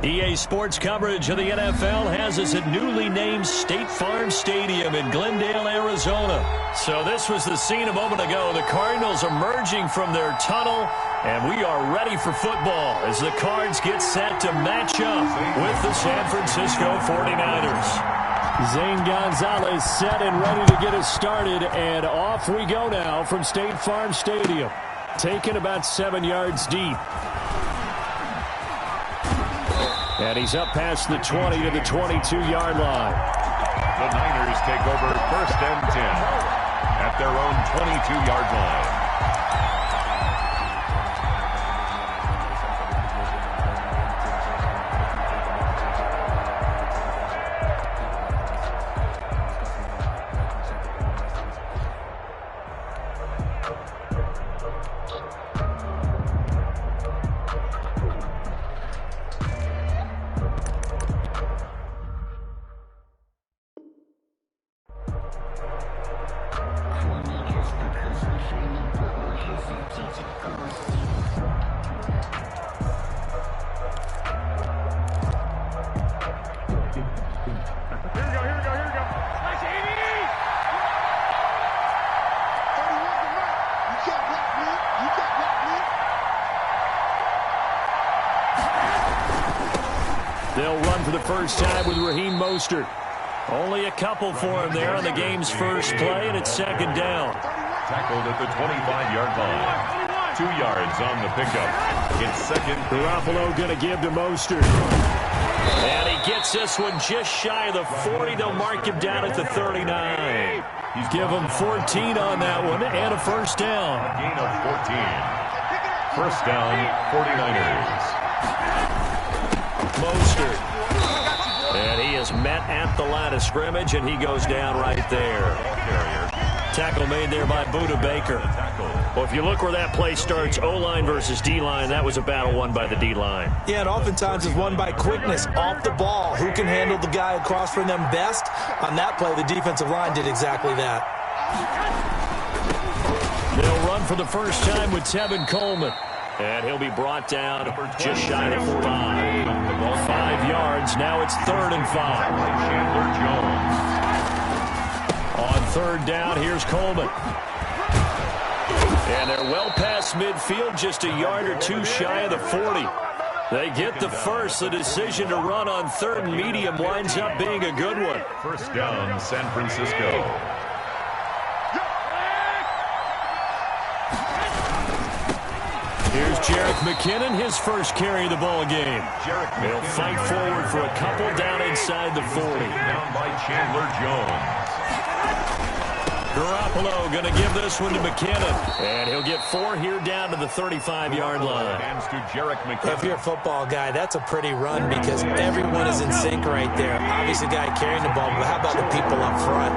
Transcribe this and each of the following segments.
EA Sports coverage of the NFL has us at newly named State Farm Stadium in Glendale, Arizona. So this was the scene a moment ago. The Cardinals emerging from their tunnel, and we are ready for football as the Cards get set to match up with the San Francisco 49ers. Zane Gonzalez set and ready to get us started, and off we go now from State Farm Stadium. Taken about 7 yards deep. And he's up past the 20 to the 22-yard line. The Niners take over 1st and 10 at their own 22-yard line. They'll run for the first time with Raheem Mostert. Only a couple for him there on the game's first play, and it's 2nd down. Tackled at the 25-yard line. 2 yards on the pickup. It's 2nd. Garoppolo going to give to Mostert. And he gets this one just shy of the 40. They'll mark him down at the 39. Give him 14 on that one and a first down. A gain of 14. First down, 49ers. Mostert. And he is met at the line of scrimmage, and he goes down right there. Tackle made there by Budda Baker. Well, if you look where that play starts, O-line versus D-line, that was a battle won by the D-line. Yeah, and oftentimes it's won by quickness off the ball. Who can handle the guy across from them best? On that play, the defensive line did exactly that. They'll run for the first time with Tevin Coleman. And he'll be brought down just shy of 5. 5 yards. Now it's 3rd and 5. On 3rd down, here's Coleman. And they're well past midfield, just a yard or 2 shy of the 40. They get the first. The decision to run on 3rd and medium winds up being a good one. First down, San Francisco. Here's Jerick McKinnon, his first carry of the ball game. They'll fight forward for a couple down inside the 40. Down by Chandler Jones. Garoppolo going to give this one to McKinnon. And he'll get 4 here down to the 35-yard line. Hands to Jerick McKinnon. If you're a football guy, that's a pretty run because everyone is in sync right there. Obviously, the guy carrying the ball, but how about the people up front?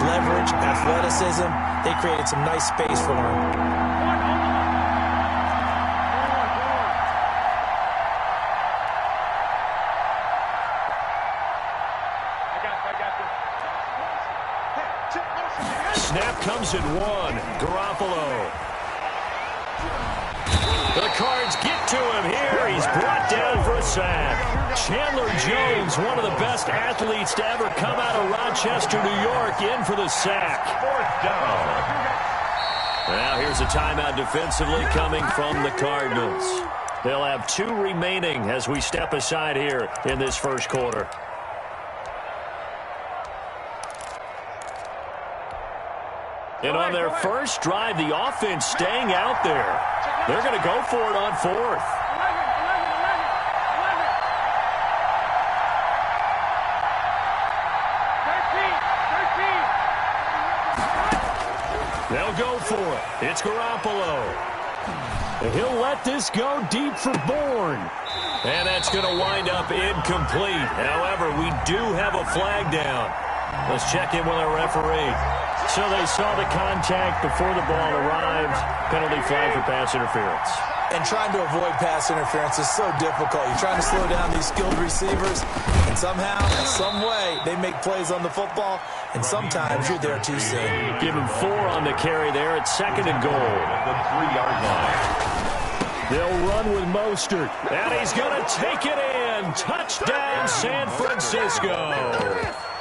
Leverage, athleticism, they created some nice space for him. Snap comes at 1. Garoppolo. The Cards get to him here. He's brought down for a sack. Chandler Jones, one of the best athletes to ever come out of Rochester, New York, in for the sack. 4th down. Now here's a timeout defensively coming from the Cardinals. They'll have 2 remaining as we step aside here in this first quarter. And on their first drive, the offense staying out there. They're going to go for it on 4th. They'll go for it. It's Garoppolo. And he'll let this go deep for Bourne. And that's going to wind up incomplete. However, we do have a flag down. Let's check in with our referee. So they saw the contact before the ball arrived. Penalty flag for pass interference. And trying to avoid pass interference is so difficult. You're trying to slow down these skilled receivers, and somehow, some way, they make plays on the football, and sometimes you're there too soon. Give him 4 on the carry there at 2nd and goal. The 3-yard line. They'll run with Mostert, and he's going to take it in. Touchdown, San Francisco.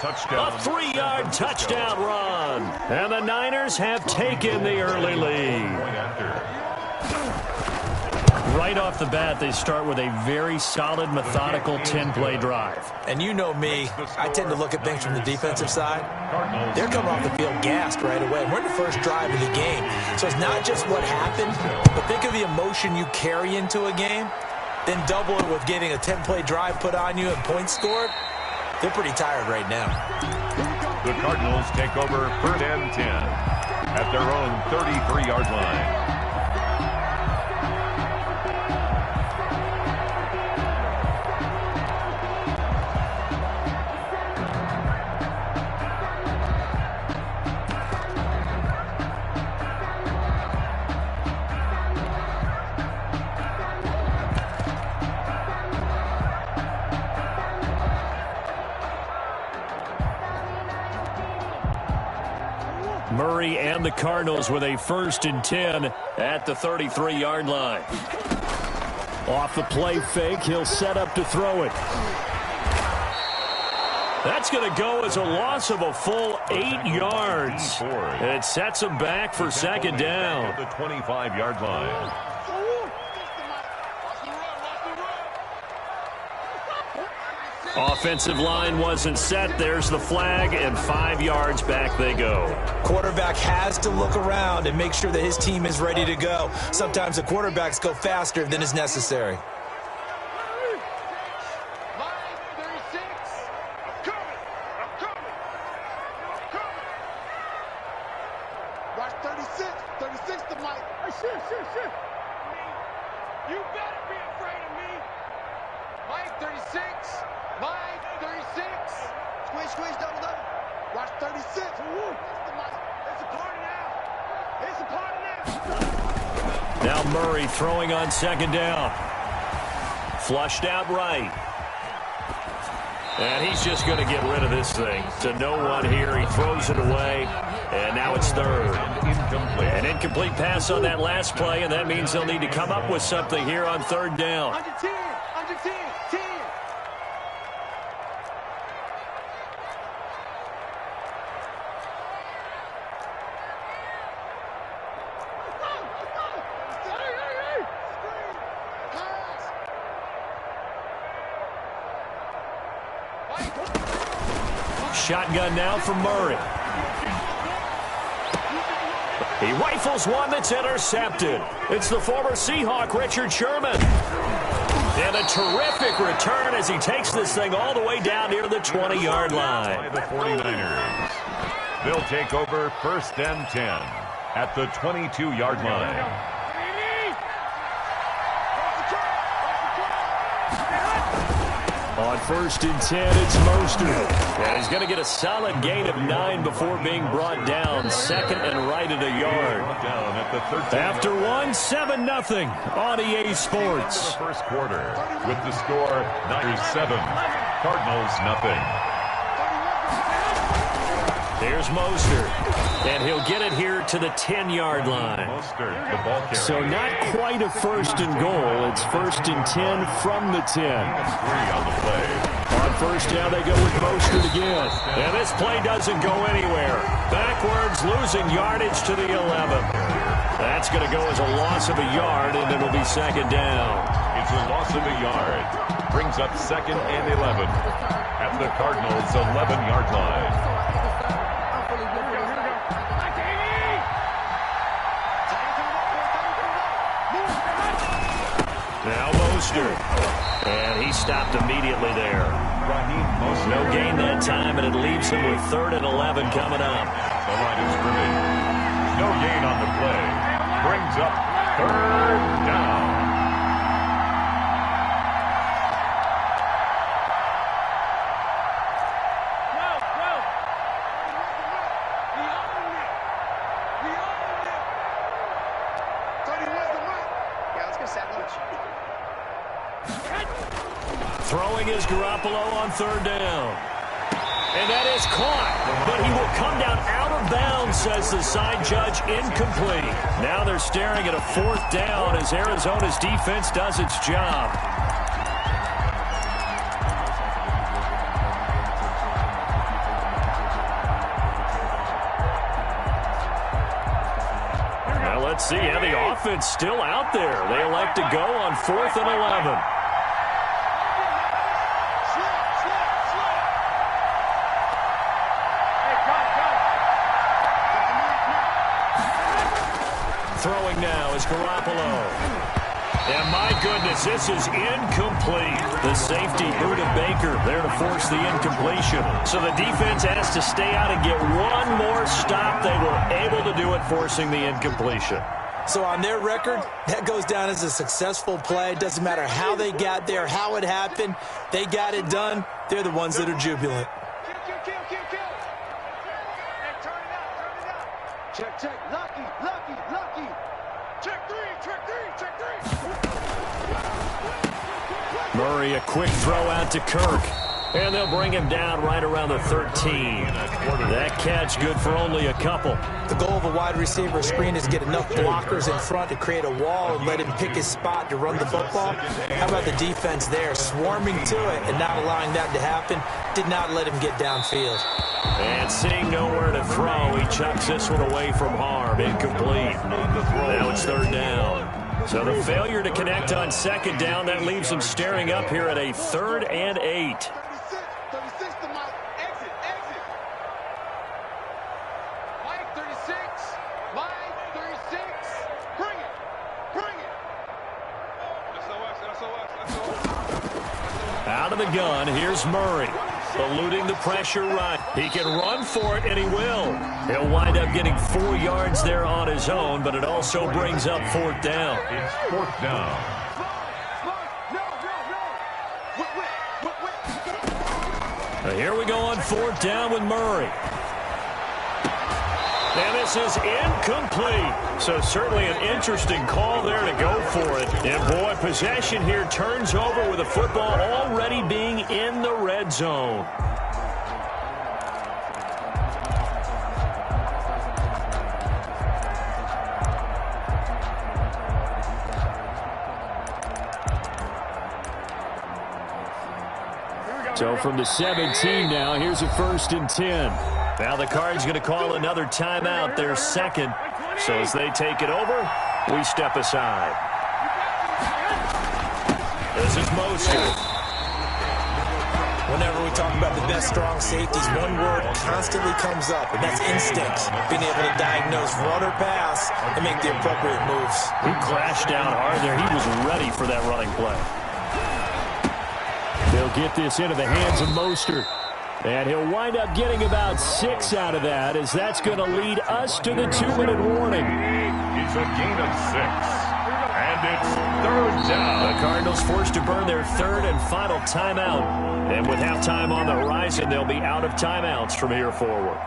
Touchdown. A 3-yard touchdown run. And the Niners have taken the early lead. Right off the bat, they start with a very solid, methodical 10-play drive. And you know me, I tend to look at things from the defensive side. They're coming off the field gassed right away. We're in the first drive of the game. So it's not just what happened, but think of the emotion you carry into a game, then double it with getting a 10-play drive put on you and points scored. They're pretty tired right now. The Cardinals take over 3rd and 10 at their own 33-yard line. Murray and the Cardinals with a 1st and 10 at the 33-yard line. Off the play fake, he'll set up to throw it. That's going to go as a loss of a full 8 yards. It sets him back for 2nd down. At the 25-yard line. Offensive line wasn't set. There's the flag, and 5 yards back they go. Quarterback has to look around and make sure that his team is ready to go. Sometimes the quarterbacks go faster than is necessary. Watch 36 to Mike. Shit. You better be afraid of me. Mike 36. Mike 36. Squeeze, double. Watch 36. It's a party now. It's a party now. Now Murray throwing on 2nd down. Flushed out right. And he's just going to get rid of this thing. To no one here. He throws it away. And now it's 3rd. An incomplete pass on that last play, and that means they'll need to come up with something here on 3rd down. Under 10. 10. Shotgun now from Murray. He rifles one that's intercepted. It's the former Seahawk, Richard Sherman. And a terrific return as he takes this thing all the way down near the 20-yard line. By the 49ers. They'll take over 1st and 10 at the 22-yard line. On 1st and 10, it's Mostert. And he's going to get a solid gain of 9 before being brought down. 2nd and right at a yard. After one, 7-0 on EA Sports. First quarter with the score Niners 7, Cardinals nothing. There's Mostert, and he'll get it here to the 10-yard line. Mostert, the ball carrier. So not quite a 1st and goal. It's 1st and 10 from the 10. 3 on the play. On 1st down, they go with Mostert again. And this play doesn't go anywhere. Backwards, losing yardage to the 11. That's going to go as a loss of a yard, and it'll be 2nd down. It's a loss of a yard. Brings up 2nd and 11 at the Cardinals' 11-yard line. Now Mostert. And he stopped immediately there. No gain that time, and it leaves him with 3rd and 11 coming up. The line of scrimmage. No gain on the play. Brings up 3rd down. Throwing is Garoppolo on 3rd down. And that is caught, but he will come down out of bounds, says the side judge, incomplete. Now they're staring at a 4th down as Arizona's defense does its job. Now let's see how the offense still out there. They elect to go on 4th and 11. Throwing now is Garoppolo. And my goodness, this is incomplete. The safety, Buda Baker, there to force the incompletion. So the defense has to stay out and get one more stop. They were able to do it, forcing the incompletion. So on their record, that goes down as a successful play. It doesn't matter how they got there, how it happened. They got it done. They're the ones that are jubilant. Kill. Hey, turn it out. Check. Lucky. Check three. Murray, a quick throw out to Kirk. And they'll bring him down right around the 13. That catch good for only a couple. The goal of a wide receiver screen is to get enough blockers in front to create a wall and let him pick his spot to run the football. How about the defense there, swarming to it and not allowing that to happen? Did not let him get downfield. And seeing nowhere to throw, he chucks this one away from harm. Incomplete. Now it's 3rd down. So the failure to connect on 2nd down, that leaves them staring up here at a 3rd and 8. 36 to Mike. Exit. Mike, 36. Mike, 36. Bring it. Out of the gun, here's Murray. Eluding the pressure right. He can run for it, and he will. He'll wind up getting 4 yards there on his own, but it also brings up 4th down. It's 4th down. Here we go on 4th down with Murray. And this is incomplete. So certainly an interesting call there to go for it. And boy, possession here turns over with the football already being in the red zone. So from the 17 now, here's a 1st and 10. Now the Cards going to call another timeout, their 2nd. So as they take it over, we step aside. This is Mostert. Whenever we talk about the best strong safeties, one word constantly comes up, and that's instincts. Being able to diagnose run or pass and make the appropriate moves. He crashed down hard there. He was ready for that running play. They'll get this into the hands of Mostert. And he'll wind up getting about 6 out of that, as that's going to lead us to the 2-minute warning. It's a gain of 6. And it's 3rd down. The Cardinals forced to burn their 3rd and final timeout. And with halftime on the horizon, they'll be out of timeouts from here forward.